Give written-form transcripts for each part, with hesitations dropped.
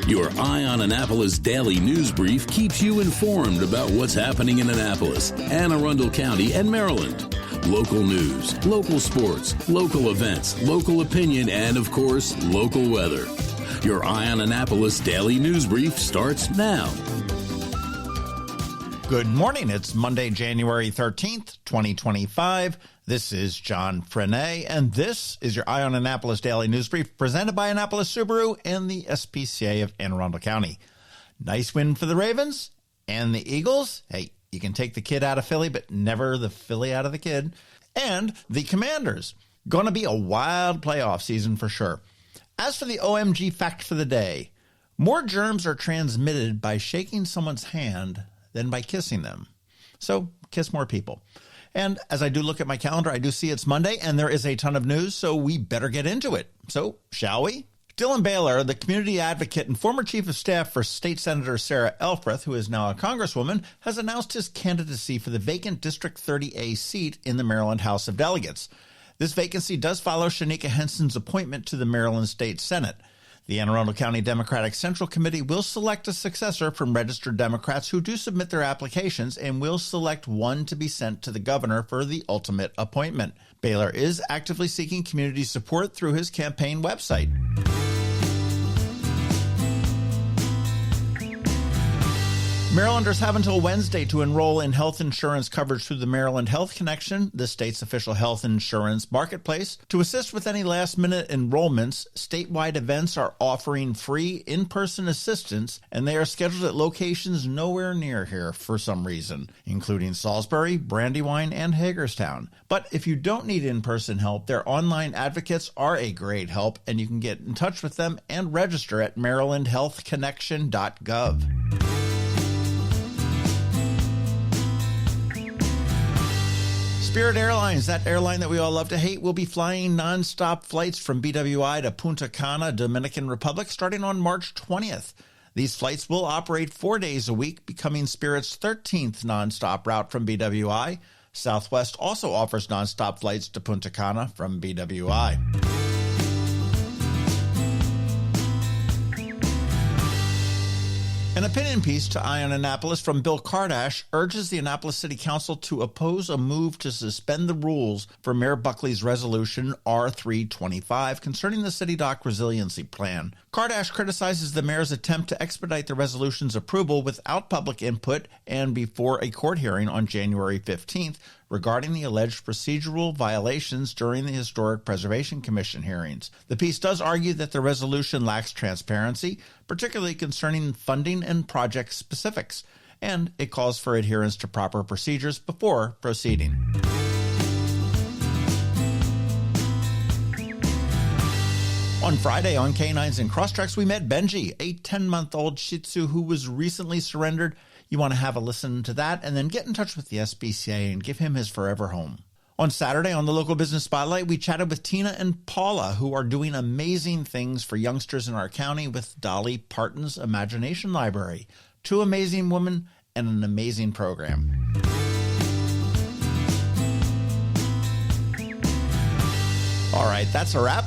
Your Eye on Annapolis daily news brief keeps you informed about what's happening in Annapolis, Anne Arundel County, and Maryland. Local news, local sports, local events, local opinion, and, of course, local weather. Your Eye on Annapolis daily news brief starts now. Good morning. It's Monday, January 13th, 2025. This is John Frenaye, and this is your Eye on Annapolis Daily News Brief presented by Annapolis Subaru and the SPCA of Anne Arundel County. Nice win for the Ravens and the Eagles. Hey, you can take the kid out of Philly, but never the Philly out of the kid. And the Commanders. Going to be a wild playoff season for sure. As for the OMG fact for the day, more germs are transmitted by shaking someone's hand than by kissing them. So kiss more people. And as I do look at my calendar, I do see it's Monday and there is a ton of news, so we better get into it. So shall we? Dylan Behler, the community advocate and former chief of staff for State Senator Sarah Elfreth, who is now a congresswoman, has announced his candidacy for the vacant District 30A seat in the Maryland House of Delegates. This vacancy does follow Shanika Henson's appointment to the Maryland State Senate. The Anne Arundel County Democratic Central Committee will select a successor from registered Democrats who do submit their applications and will select one to be sent to the governor for the ultimate appointment. Behler is actively seeking community support through his campaign website. Marylanders have until Wednesday to enroll in health insurance coverage through the Maryland Health Connection, the state's official health insurance marketplace. To assist with any last-minute enrollments, statewide events are offering free in-person assistance, and they are scheduled at locations nowhere near here for some reason, including Salisbury, Brandywine, and Hagerstown. But if you don't need in-person help, their online advocates are a great help, and you can get in touch with them and register at marylandhealthconnection.gov. Spirit Airlines, that airline that we all love to hate, will be flying nonstop flights from BWI to Punta Cana, Dominican Republic, starting on March 20th. These flights will operate 4 days a week, becoming Spirit's 13th nonstop route from BWI. Southwest also offers nonstop flights to Punta Cana from BWI. An opinion piece to Eye on Annapolis from Bill Kardash urges the Annapolis City Council to oppose a move to suspend the rules for Mayor Buckley's resolution R325 concerning the City Dock Resiliency Plan. Kardash criticizes the mayor's attempt to expedite the resolution's approval without public input and before a court hearing on January 15th regarding the alleged procedural violations during the Historic Preservation Commission hearings. The piece does argue that the resolution lacks transparency, particularly concerning funding and project specifics, and it calls for adherence to proper procedures before proceeding. On Friday on Canines and Crosstracks, we met Benji, a 10-month-old Shih Tzu who was recently surrendered. You want to have a listen to that and then get in touch with the SPCA and give him his forever home. On Saturday on the Local Business Spotlight, we chatted with Tina and Paula, who are doing amazing things for youngsters in our county with Dolly Parton's Imagination Library. Two amazing women and an amazing program. All right, that's a wrap.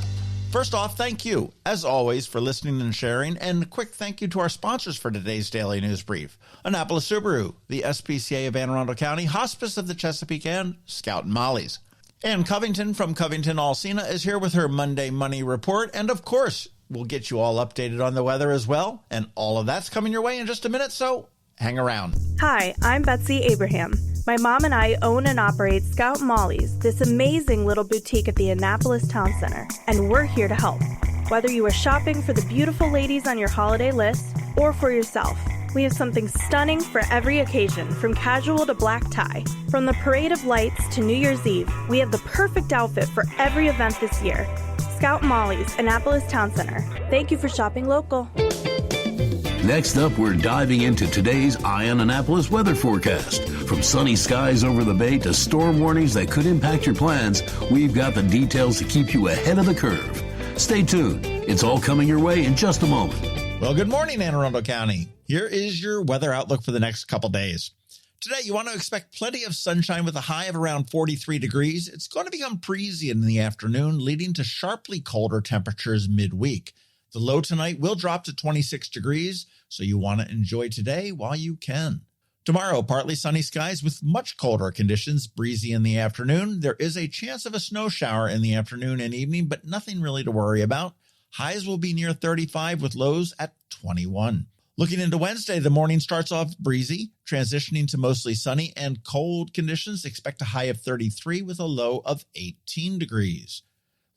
First off, thank you, as always, for listening and sharing, and a quick thank you to our sponsors for today's Daily News Brief. Annapolis Subaru, the SPCA of Anne Arundel County, Hospice of the Chesapeake End, Scout and Molly's. And Covington from CovingtonAlsina is here with her Monday Money Report, and of course, we'll get you all updated on the weather as well, and all of that's coming your way in just a minute, so hang around. Hi, I'm Betsy Abraham. My mom and I own and operate Scout Molly's, this amazing little boutique at the Annapolis Town Center, and we're here to help. Whether you are shopping for the beautiful ladies on your holiday list or for yourself, we have something stunning for every occasion, from casual to black tie. From the Parade of Lights to New Year's Eve, we have the perfect outfit for every event this year. Scout Molly's, Annapolis Town Center. Thank you for shopping local. Next up, we're diving into today's Eye on Annapolis weather forecast. From sunny skies over the bay to storm warnings that could impact your plans, we've got the details to keep you ahead of the curve. Stay tuned. It's all coming your way in just a moment. Well, good morning, Anne Arundel County. Here is your weather outlook for the next couple days. Today, you want to expect plenty of sunshine with a high of around 43 degrees. It's going to become breezy in the afternoon, leading to sharply colder temperatures midweek. The low tonight will drop to 26 degrees, so you want to enjoy today while you can. Tomorrow, partly sunny skies with much colder conditions, breezy in the afternoon. There is a chance of a snow shower in the afternoon and evening, but nothing really to worry about. Highs will be near 35 with lows at 21. Looking into Wednesday, the morning starts off breezy, transitioning to mostly sunny and cold conditions. Expect a high of 33 with a low of 18 degrees.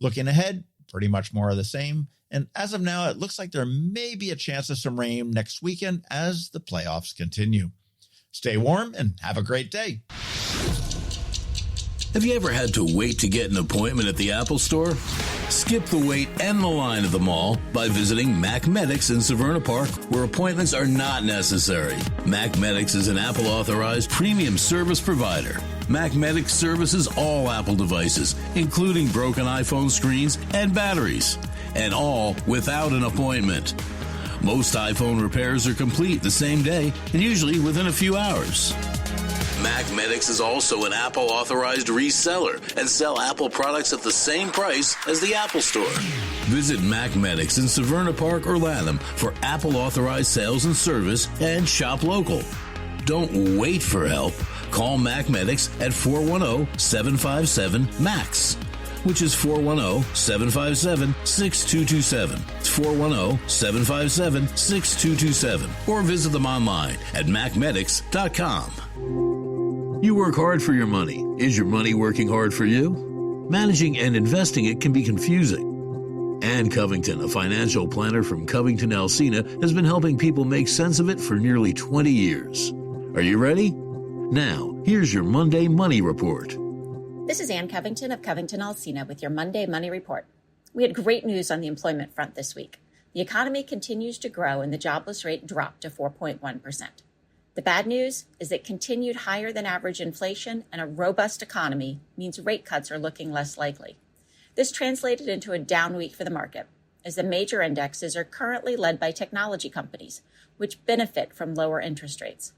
Looking ahead, pretty much more of the same. And as of now, it looks like there may be a chance of some rain next weekend as the playoffs continue. Stay warm and have a great day. Have you ever had to wait to get an appointment at the Apple Store? Skip the wait and the line at the mall by visiting Mac Medics in Severna Park, where appointments are not necessary. Mac Medics is an Apple-authorized premium service provider. Mac Medics services all Apple devices, including broken iPhone screens and batteries, and all without an appointment. Most iPhone repairs are complete the same day and usually within a few hours. Mac Medics is also an Apple-authorized reseller and sell Apple products at the same price as the Apple Store. Visit Mac Medics in Severna Park or Lanham for Apple-authorized sales and service and shop local. Don't wait for help. Call Mac Medics at 410-757-MAX, which is 410-757-6227. It's 410-757-6227. Or visit them online at macmedics.com. You work hard for your money. Is your money working hard for you? Managing and investing it can be confusing. Ann Covington, a financial planner from CovingtonAlsina, has been helping people make sense of it for nearly 20 years. Are you ready? Now, here's your Monday Money Report. This is Ann Covington of CovingtonAlsina with your Monday Money Report. We had great news on the employment front this week. The economy continues to grow and the jobless rate dropped to 4.1%. The bad news is that continued higher than average inflation and a robust economy means rate cuts are looking less likely. This translated into a down week for the market, as the major indexes are currently led by technology companies, which benefit from lower interest rates.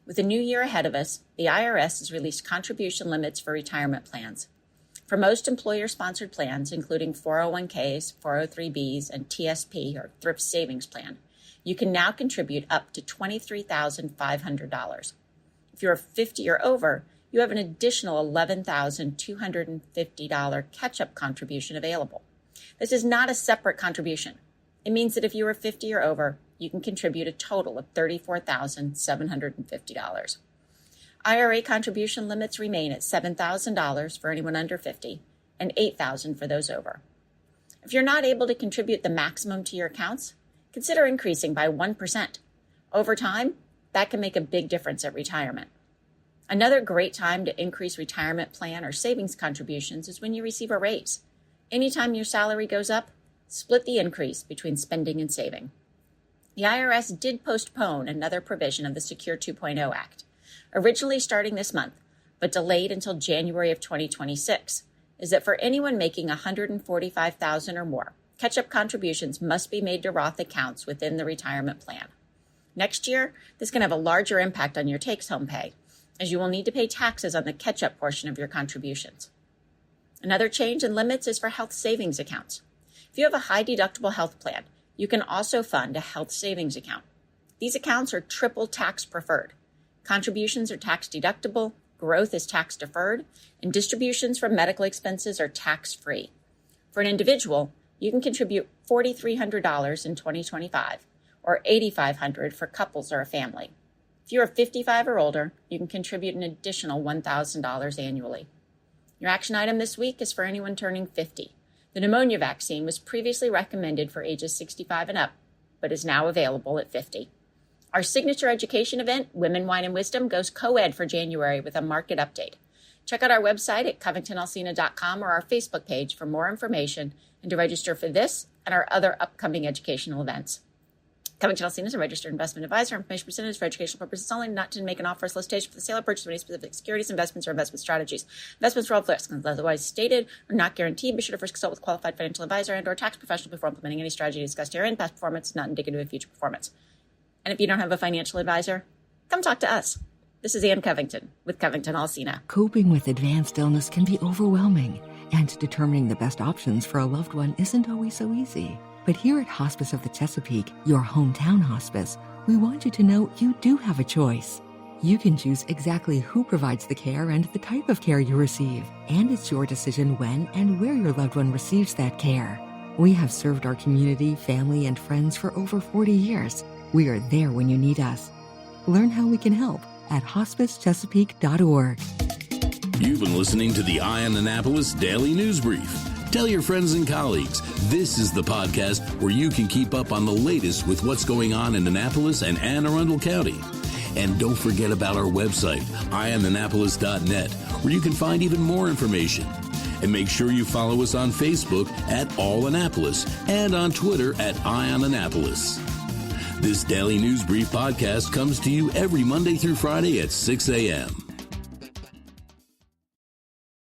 With the new year ahead of us, the IRS has released contribution limits for retirement plans. For most employer-sponsored plans, including 401ks, 403bs, and TSP, or Thrift Savings Plan, you can now contribute up to $23,500. If you're 50 or over, you have an additional $11,250 catch-up contribution available. This is not a separate contribution. It means that if you are 50 or over, you can contribute a total of $34,750. IRA contribution limits remain at $7,000 for anyone under 50 and $8,000 for those over. If you're not able to contribute the maximum to your accounts, consider increasing by 1%. Over time, that can make a big difference at retirement. Another great time to increase retirement plan or savings contributions is when you receive a raise. Anytime your salary goes up, split the increase between spending and saving. The IRS did postpone another provision of the Secure 2.0 Act, originally starting this month, but delayed until January of 2026, is that for anyone making $145,000 or more, catch-up contributions must be made to Roth accounts within the retirement plan. Next year, this can have a larger impact on your take-home pay, as you will need to pay taxes on the catch-up portion of your contributions. Another change in limits is for health savings accounts. If you have a high-deductible health plan, you can also fund a health savings account. These accounts are triple tax preferred. Contributions are tax-deductible, growth is tax-deferred, and distributions from medical expenses are tax-free. For an individual, you can contribute $4,300 in 2025, or $8,500 for couples or a family. If you are 55 or older, you can contribute an additional $1,000 annually. Your action item this week is for anyone turning 50. The pneumonia vaccine was previously recommended for ages 65 and up, but is now available at 50. Our signature education event, Women, Wine, and Wisdom, goes co-ed for January with a market update. Check out our website at CovingtonAlsina.com or our Facebook page for more information and to register for this and our other upcoming educational events. CovingtonAlsina is a registered investment advisor. Information presented is for educational purposes only, not to make an offer or solicitation for the sale or purchase of any specific securities, investments, or investment strategies. Investments are all risks, unless otherwise stated, are not guaranteed. Be sure to first consult with a qualified financial advisor and/or tax professional before implementing any strategy discussed herein. Past performance is not indicative of future performance. And if you don't have a financial advisor, come talk to us. This is Ann Covington with CovingtonAlsina. Coping with advanced illness can be overwhelming, and determining the best options for a loved one isn't always so easy. But here at Hospice of the Chesapeake, your hometown hospice, we want you to know you do have a choice. You can choose exactly who provides the care and the type of care you receive, and it's your decision when and where your loved one receives that care. We have served our community, family, and friends for over 40 years. We are there when you need us. Learn how we can help at hospicechesapeake.org. You've been listening to the Eye on Annapolis Daily News Brief. Tell your friends and colleagues, this is the podcast where you can keep up on the latest with what's going on in Annapolis and Anne Arundel County. And don't forget about our website, eyeonannapolis.net, where you can find even more information. And make sure you follow us on Facebook at All Annapolis and on Twitter at Eye on Annapolis. This Daily News Brief podcast comes to you every Monday through Friday at 6 a.m.